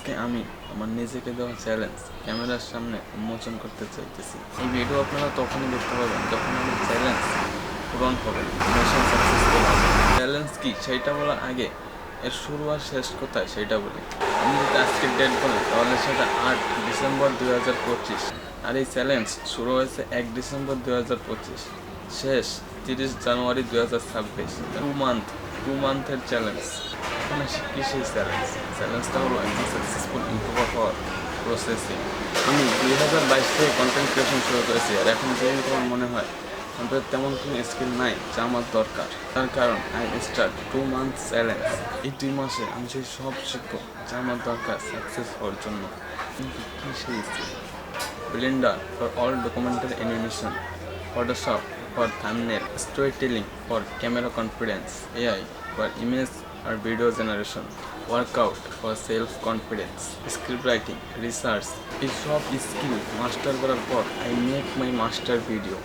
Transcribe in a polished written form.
আজকে আমি আমার নিজেকে দেওয়া চ্যালেঞ্জ ক্যামেরার সামনে উন্মোচন করতে চাইতেছি। এই ভিডিও আপনারা তখনই দেখতে পাবেন যখন আমি চ্যালেঞ্জ পূরণ হবে, মিশন সাকসেসফুল হবে। চ্যালেঞ্জ কি সেইটা বলার আগে এর শুরু আর শেষ কোথায় সেইটা বলি। আমি যদি আজকের ডেট বলি তাহলে সেটা 8 ডিসেম্বর 2025, আর এই চ্যালেঞ্জ শুরু হয়েছে 1 ডিসেম্বর 2025, শেষ 30 জানুয়ারি 2026। 2 মান্থের চ্যালেঞ্জ। এখন আসি কি সেই চ্যালেঞ্জটা হলো একজন সাকসেসফুল ইউটিউবার হওয়ার প্রসেসিং। আমি 2022 থেকে কন্টেন্ট ক্রিয়েশন শুরু করেছি, আর এখন যেহেতু আমার মনে হয় আমাদের তেমন কোনো স্কিল নাই যা আমার দরকার। তার কারণ আই স্টার্ট 2 মান্থ চ্যালেঞ্জ। এই 2 মাসে আমি সেই সব শিখবো যা আমার দরকার সাকসেস হওয়ার জন্য। কিন্তু কী সেই skill? Blender for all documentary animation, Photoshop for thumbnail, storytelling for camera confidence, AI for image or video generation, workout for self-confidence, script writing, research. এই সব স্কিল মাস্টার করার পর I make my master video.